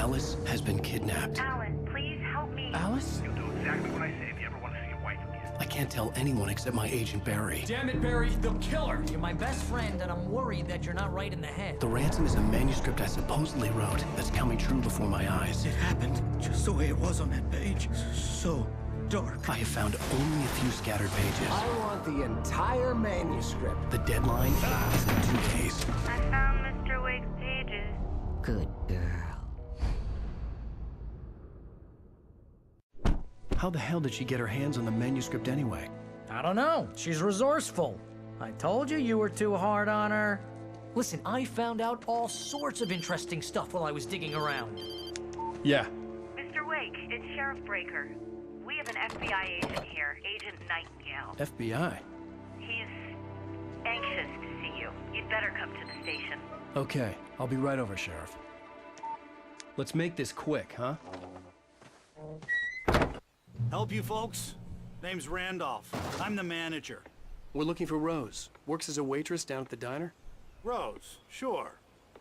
Alice has been kidnapped. Alan, please help me. Alice? You'll do exactly what I say if you ever want to see your wife again. I can't tell anyone except my agent Barry. Damn it, Barry, they'll kill her. You're my best friend, and I'm worried that you're not right in the head. The ransom is a manuscript I supposedly wrote that's coming true before my eyes. It happened just the way it was on that page. So dark. I have found only a few scattered pages. I want the entire manuscript. The deadline is in 2 days. I found Mr. Wake's pages. Good girl. How the hell did she get her hands on the manuscript anyway? I don't know. She's resourceful. I told you you were too hard on her. Listen, I found out all sorts of interesting stuff while I was digging around. Yeah. Mr. Wake, it's Sheriff Breaker. We have an FBI agent here, Agent Nightingale. FBI? He's anxious to see you. You'd better come to the station. Okay, I'll be right over, Sheriff. Let's make this quick, huh? Help you folks? Name's Randolph. I'm the manager. We're looking for Rose. Works as a waitress down at the diner. Rose, sure.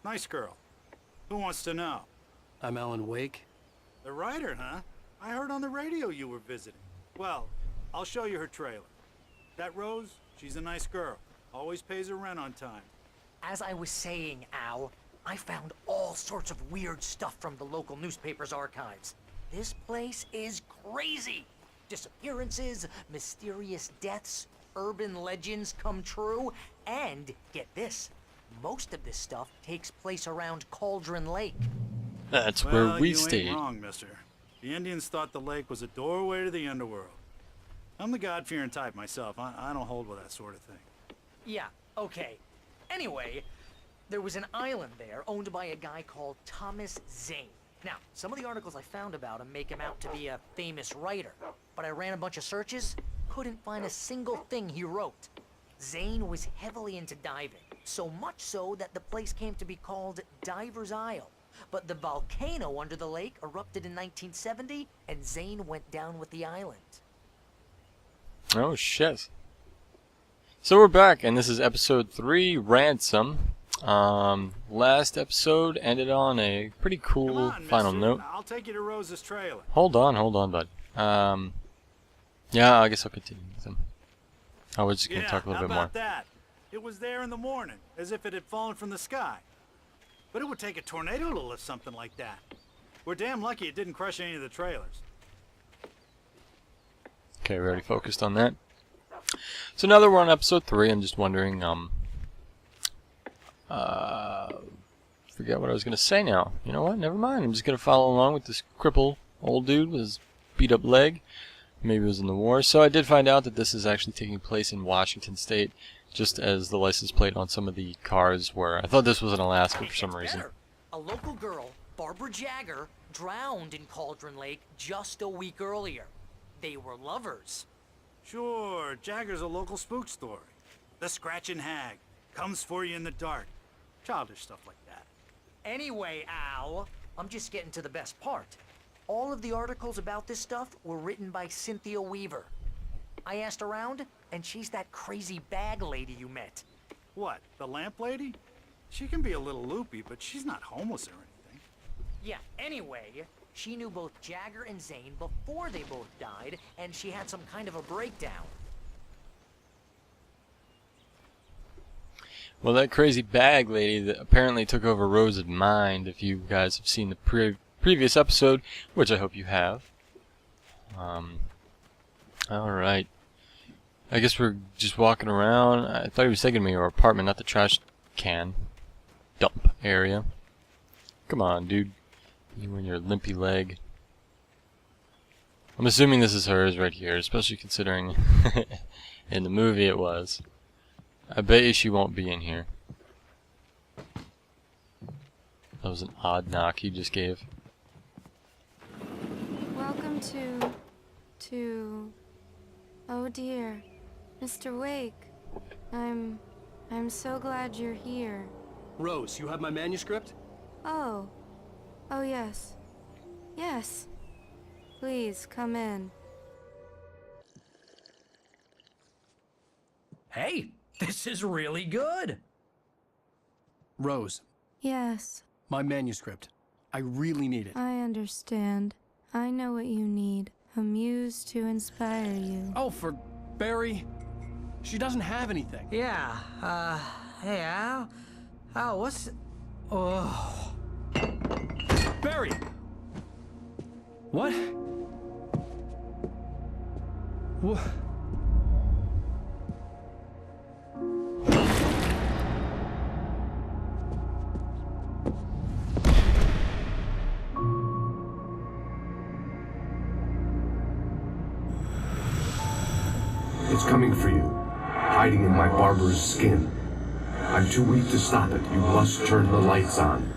Nice girl. Who wants to know? I'm Alan Wake. The writer, huh? I heard on the radio you were visiting. Well, I'll show you her trailer. That Rose, she's a nice girl. Always pays her rent on time. As I was saying, Al, I found all sorts of weird stuff from the local newspaper's archives. This place is crazy. Disappearances, mysterious deaths, urban legends come true, and get this, most of this stuff takes place around Cauldron Lake. That's Well, where we you stayed. ain't wrong, mister. The Indians thought the lake was a doorway to the underworld. I'm the God-fearing type myself. I don't hold with that sort of thing. Yeah, okay. Anyway, there was an island there owned by a guy called Thomas Zane. Now, some of the articles I found about him make him out to be a famous writer, but I ran a bunch of searches, couldn't find a single thing he wrote. Zane was heavily into diving, so much so that the place came to be called Diver's Isle. But the volcano under the lake erupted in 1970, and Zane went down with the island. Oh shit. So we're back, and this is episode 3, Ransom. Last episode ended on a pretty Come cool on, final mister. note. I'll take you to Rose's trailer. Hold on, bud. Yeah, I guess I'll continue with them. I was just gonna talk a little how bit more. about that? It was there in the morning, as if it had fallen from the sky. But it would take a tornado to lift something like that. We're damn lucky it didn't crush any of the trailers. Okay, we already focused on that. So now that we're on episode 3, I'm just wondering, forget what I was gonna say now. You know what? Never mind. I'm just gonna follow along with this cripple old dude with his beat up leg. Maybe it was in the war. So I did find out that this is actually taking place in Washington State, just as the license plate on some of the cars were. I thought this was in Alaska for some reason. Better. A local girl, Barbara Jagger, drowned in Cauldron Lake just a week earlier. They were lovers. Sure, Jagger's a local spook story. The Scratching Hag comes for you in the dark. Childish stuff like that. Anyway, Al, I'm just getting to the best part. All of the articles about this stuff were written by Cynthia Weaver. I asked around, and she's that crazy bag lady you met. What, the lamp lady? She can be a little loopy, but she's not homeless or anything. Yeah, anyway, she knew both Jagger and Zane before they both died, and she had some kind of a breakdown. Well, that crazy bag lady that apparently took over Rose's mind, if you guys have seen the previous episode, which I hope you have. Alright. I guess we're just walking around. I thought he was taking me to our apartment, not the trash can dump area. Come on, dude. You and your limpy leg. I'm assuming this is hers right here, especially considering in the movie it was. I bet you she won't be in here. That was an odd knock you just gave. Welcome to... Oh dear. Mr. Wake. I'm so glad you're here. Rose, you have my manuscript? Oh. Oh yes. Yes. Please, come in. Hey, this is really good. Rose, Yes. my manuscript. I really need it. I understand. I know what you need. A muse to inspire you. Oh, for Barry? She doesn't have anything. Yeah, hey, Al? Al, what's... Oh... Barry! What? What? It's coming for you, hiding in my barber's skin. I'm too weak to stop it. You must turn the lights on.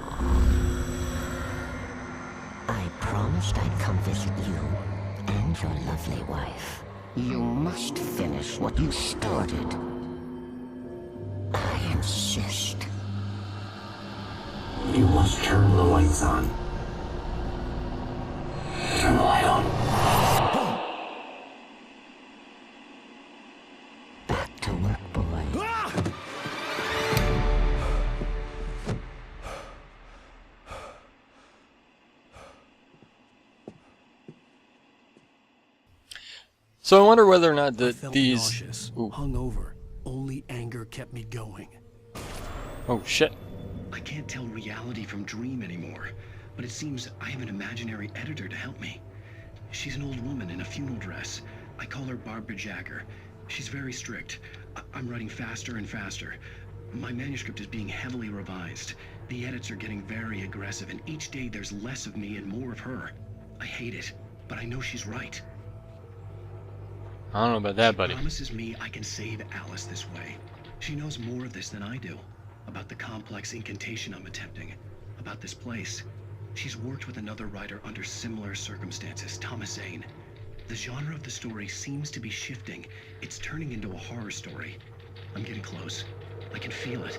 I promised I'd come visit you and your lovely wife. You must finish what you started. I insist. You must turn the lights on. Turn the light on. Back to work, boy. So I wonder whether or not I felt these... nauseous, Ooh. hungover. Only anger kept me going. Oh shit. I can't tell reality from dream anymore, but it seems I have an imaginary editor to help me. She's an old woman in a funeral dress. I call her Barbara Jagger. She's very strict. I'm writing faster and faster. My manuscript is being heavily revised. The edits are getting very aggressive, and each day there's less of me and more of her. I hate it, but I know she's right. I don't know about that, buddy. She promises me I can save Alice this way. She knows more of this than I do. About the complex incantation I'm attempting. About this place. She's worked with another writer under similar circumstances, Thomas Zane. The genre of the story seems to be shifting. It's turning into a horror story. I'm getting close. I can feel it.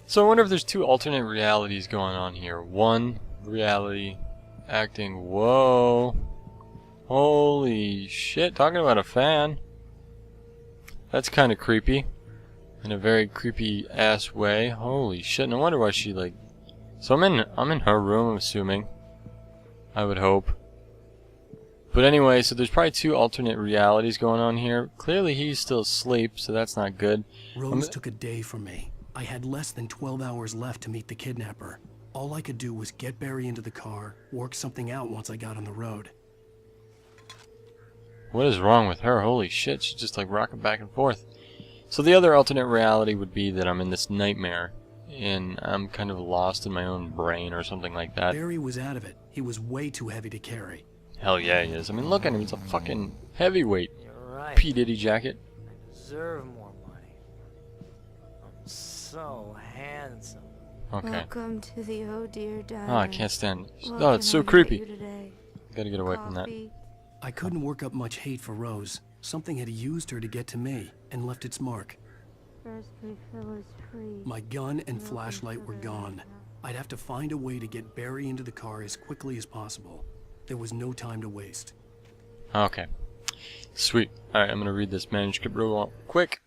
So I wonder if there's two alternate realities going on here. One reality acting... Whoa. Holy shit, talking about a fan. That's kind of creepy. In a very creepy ass way. Holy shit, no wonder why she like... So I'm in her room, I'm assuming. I would hope. But anyway, so there's probably two alternate realities going on here. Clearly he's still asleep, so that's not good. Rose took a day from me. I had less than 12 hours left to meet the kidnapper. All I could do was get Barry into the car, work something out once I got on the road. What is wrong with her? Holy shit, she's just like rocking back and forth. So the other alternate reality would be that I'm in this nightmare and I'm kind of lost in my own brain or something like that. Barry was out of it. He was way too heavy to carry. Hell yeah he is. I mean look at him, he's a fucking heavyweight. You're right. P. Diddy jacket. I deserve more money. I'm so handsome. Okay. Welcome to the Oh Dear Diner. Oh, I can't stand it. What Oh, it's can so I get creepy. you today? Gotta get away from that. Coffee? I couldn't work up much hate for Rose. Something had used her to get to me and left its mark. First refill is free. My gun and Welcome flashlight to were the gone. I'd have to find a way to get Barry into the car as quickly as possible. There was no time to waste. Okay. Sweet. Alright, I'm gonna read this manuscript real quick.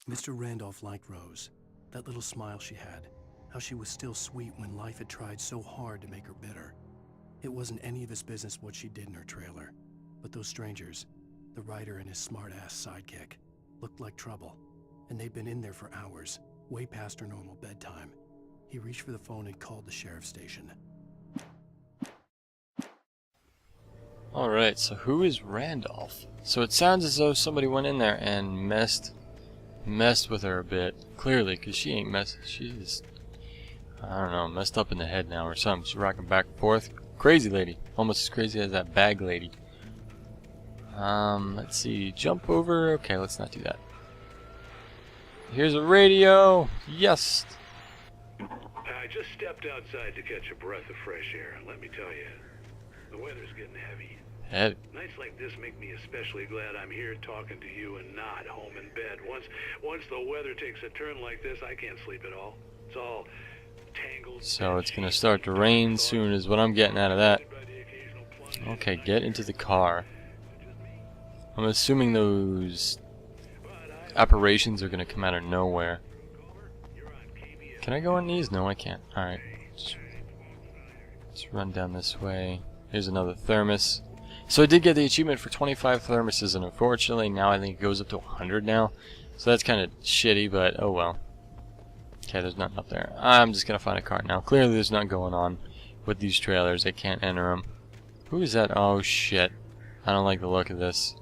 Mr. Randolph liked Rose. That little smile she had. How she was still sweet when life had tried so hard to make her bitter. It wasn't any of his business what she did in her trailer. But those strangers, the writer and his smart-ass sidekick, looked like trouble. And they'd been in there for hours, way past her normal bedtime. He reached for the phone and called the sheriff's station. Alright, so who is Randolph? So it sounds as though somebody went in there and messed with her a bit. Clearly, because she ain't she's, I don't know, messed up in the head now or something. She's rocking back and forth. Crazy lady. Almost as crazy as that bag lady. Let's see. Jump over. Okay, let's not do that. Here's a radio. Yes. I just stepped outside to catch a breath of fresh air. Let me tell you, the weather's getting heavy. Heavy. Nights like this make me especially glad I'm here talking to you and not home in bed. Once the weather takes a turn like this, I can't sleep at all. It's all tangled. So it's gonna start to rain soon is what I'm getting out of that. Okay, get into the car. I'm assuming those apparitions are gonna come out of nowhere. Can I go on these? No, I can't. Alright. Let's run down this way. Here's another thermos. So I did get the achievement for 25 thermoses, and unfortunately now I think it goes up to 100 now. So that's kind of shitty, but oh well. Okay, there's nothing up there. I'm just gonna find a car now. Clearly there's nothing going on with these trailers. I can't enter them. Who is that? Oh shit. I don't like the look of this.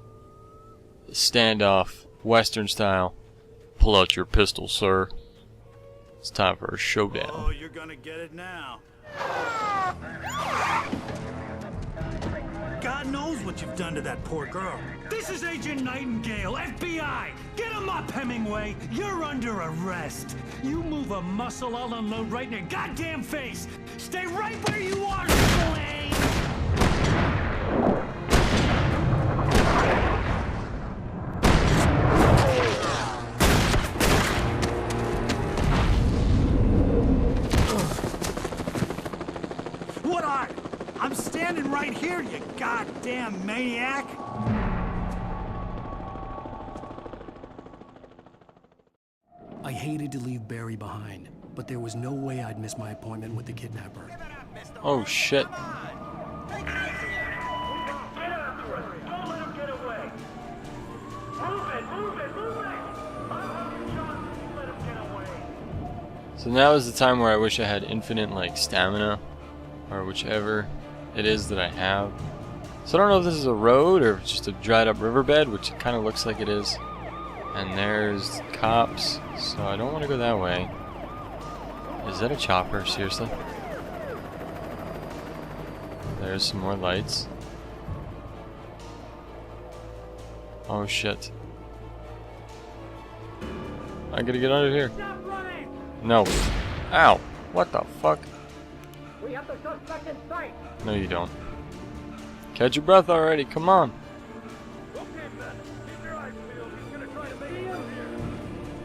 Standoff. Western style. Pull out your pistol, sir. It's time for a showdown. Oh, you're gonna get it now. God knows what you've done to that poor girl. This is Agent Nightingale, FBI! Get him up, Hemingway! You're under arrest! You move a muscle, I'll unload right in your goddamn face! Stay right where you are, Triple A! What are you? I'm standing right here, you goddamn maniac! I hated to leave Barry behind, but there was no way I'd miss my appointment with the kidnapper. Oh shit. So now is the time where I wish I had infinite like stamina, or whichever it is that I have. So I don't know if this is a road or if it's just a dried up riverbed, which it kind of looks like it is. And there's cops, so I don't want to go that way. Is that a chopper? Seriously? There's some more lights. Oh shit. I gotta get under here. No. Ow. What the fuck? We have the suspect in sight! No you don't. Catch your breath already, come on.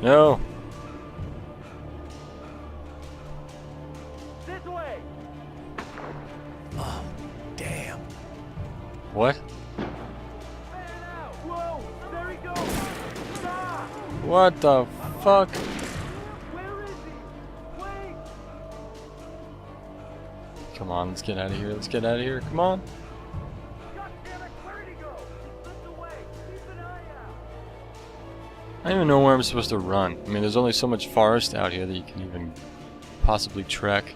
No. This way! Oh, damn. What? Whoa! There he goes! Stop! What the fuck? Where is he? Wait! Come on, let's get out of here. Let's get out of here. Come on. God damn it! Where'd he go? He slipped away! Keep an eye out! I don't even know where I'm supposed to run. I mean, there's only so much forest out here that you can even possibly trek.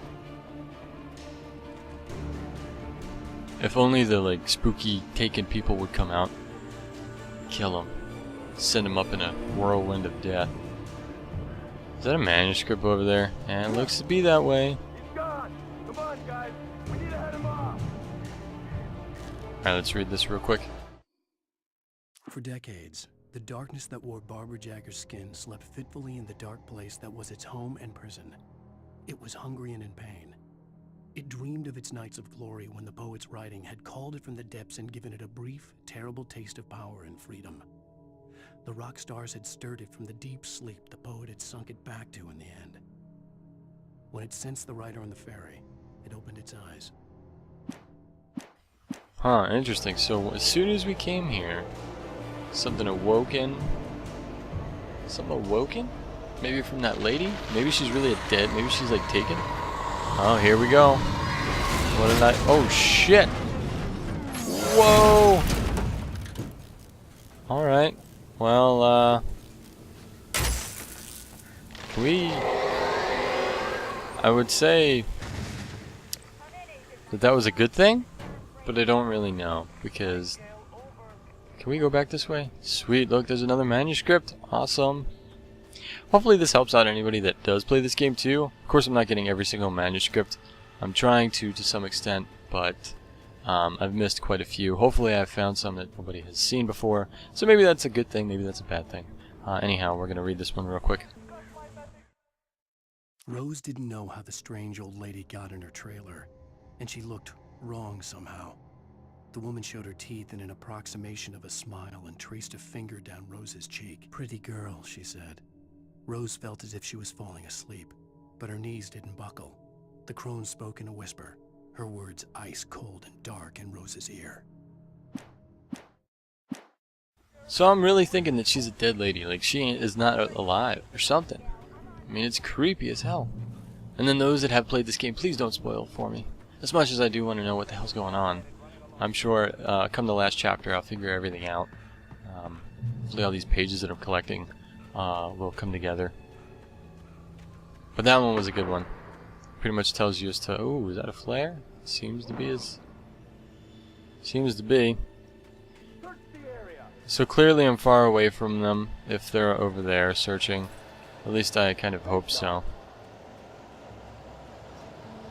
If only the, like, spooky taken people would come out. Kill them. Send them up in a whirlwind of death. Is that a manuscript over there? And it looks to be that way. He's gone! Come on, guys! We need to head him off! Alright, let's read this real quick. For decades, the darkness that wore Barbara Jagger's skin slept fitfully in the dark place that was its home and prison. It was hungry and in pain. It dreamed of its nights of glory when the poet's writing had called it from the depths and given it a brief, terrible taste of power and freedom. The rock stars had stirred it from the deep sleep the poet had sunk it back to in the end. When it sensed the writer on the ferry, it opened its eyes. Huh, interesting. So as soon as we came here, something awoken? Something awoken? Maybe from that lady? Maybe she's really dead. Maybe she's like taken. Oh, here we go. What did I... Oh, shit! Whoa! Alright. Well, can we... I would say that that was a good thing, but I don't really know, because... Can we go back this way? Sweet, look, there's another manuscript. Awesome. Hopefully this helps out anybody that does play this game too. Of course I'm not getting every single manuscript. I'm trying to some extent, but I've missed quite a few. Hopefully I've found some that nobody has seen before. So maybe that's a good thing, maybe that's a bad thing. Anyhow, we're going to read this one real quick. Rose didn't know how the strange old lady got in her trailer, and she looked wrong somehow. The woman showed her teeth in an approximation of a smile and traced a finger down Rose's cheek. "Pretty girl," she said. Rose felt as if she was falling asleep, but her knees didn't buckle. The crone spoke in a whisper, her words ice cold and dark in Rose's ear. So I'm really thinking that she's a dead lady, like she is not alive or something. I mean, it's creepy as hell. And then those that have played this game, please don't spoil it for me. As much as I do want to know what the hell's going on. I'm sure come the last chapter I'll figure everything out. Hopefully all these pages that I'm collecting will come together. But that one was a good one. Pretty much tells you as to, oh, is that a flare? Seems to be. So clearly I'm far away from them if they're over there searching. At least I kind of hope so.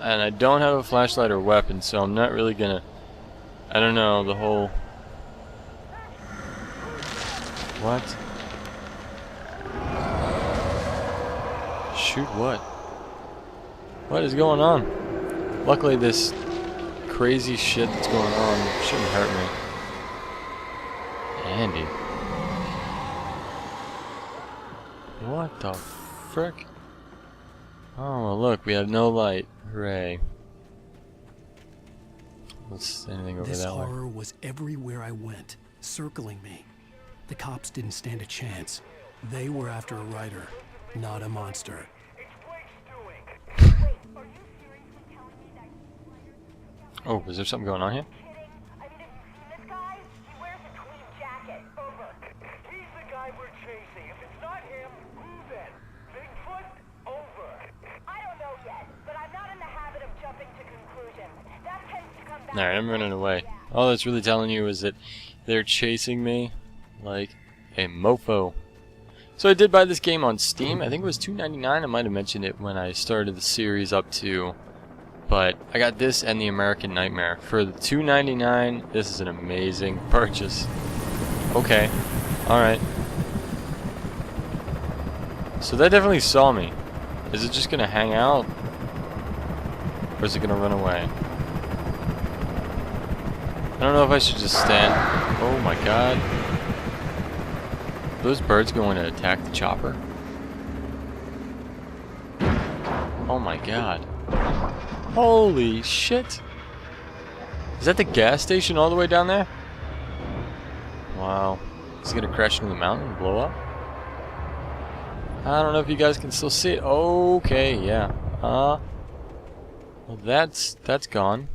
And I don't have a flashlight or weapon, so I'm not really gonna... I don't know, the whole... What? Shoot what? What is going on? Luckily this crazy shit that's going on shouldn't hurt me. Andy. What the frick? Oh, well, look, we have no light. Hooray. What's anything over This that way? horror was everywhere I went, circling me. The cops didn't stand a chance. They were after a writer, not a monster. Oh, is there something going on here? This guy, he wears a tweed jacket. Over. He's the guy we're chasing. If it's not him, who then? Bigfoot? Over. I don't know yet, but I'm not in the habit of jumping to conclusions. That tends to come back. Alright, I'm running away. All that's really telling you is that they're chasing me like a mofo. So I did buy this game on Steam. I think it was $2.99. I might have mentioned it when I started the series up to... But I got this and the American Nightmare. For the $2.99, this is an amazing purchase. Okay. Alright. So that definitely saw me. Is it just gonna hang out? Or is it gonna run away? I don't know if I should just stand... Oh my god. Are those birds going to attack the chopper? Oh my god. Holy shit! Is that the gas station all the way down there? Wow. Is it gonna crash into the mountain and blow up? I don't know if you guys can still see it. Okay, yeah. Well, that's gone.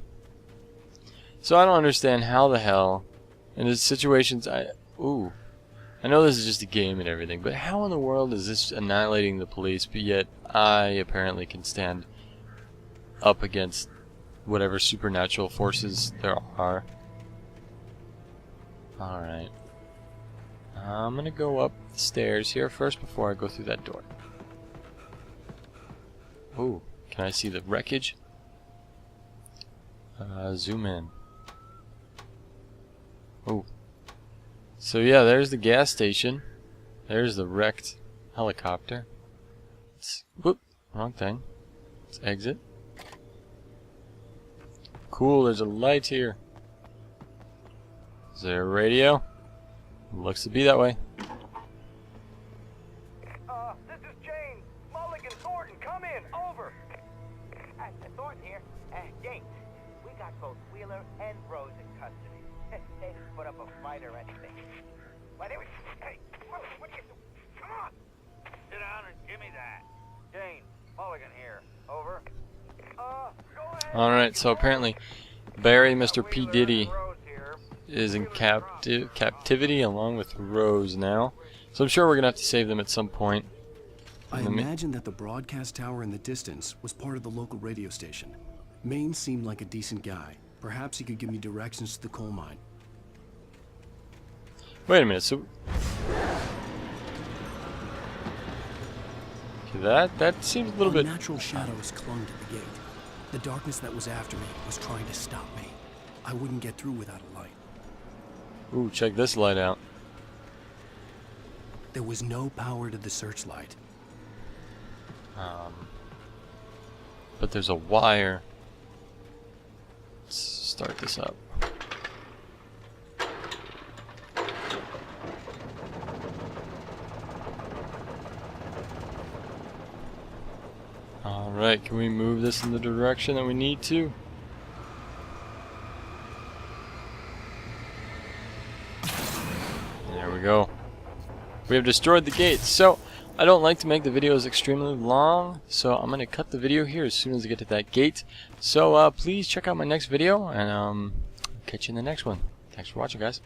So I don't understand how the hell, in the situations ooh. I know this is just a game and everything, but how in the world is this annihilating the police, but yet I apparently can stand up against whatever supernatural forces there are. Alright. I'm gonna go up the stairs here first before I go through that door. Ooh, can I see the wreckage? Zoom in. Oh. So yeah, there's the gas station. There's the wrecked helicopter. Whoop, wrong thing. Let's exit. Cool, there's a light here. Is there a radio? Looks to be that way. This is Jane. Mulligan Thornton, come in. Over. Thornton here. Jane, we got both Wheeler and Rose in custody. They didn't put up a fight or anything. Why, they were... Hey, what are you doing? Come on. Sit down and give me that. Jane, Mulligan here. Over. Alright, so apparently Barry, Mr. P. Diddy, is in captivity along with Rose now. So I'm sure we're going to have to save them at some point. I imagine that the broadcast tower in the distance was part of the local radio station. Maine seemed like a decent guy. Perhaps he could give me directions to the coal mine. Wait a minute, so... Okay, that seems a little bit... Unnatural shadows clung to the gate. The darkness that was after me was trying to stop me. I wouldn't get through without a light. Ooh, check this light out. There was no power to the searchlight. But there's a wire. Let's start this up. Alright, can we move this in the direction that we need to? There we go. We have destroyed the gates. So, I don't like to make the videos extremely long, so I'm going to cut the video here as soon as I get to that gate. So please check out my next video, and catch you in the next one. Thanks for watching, guys.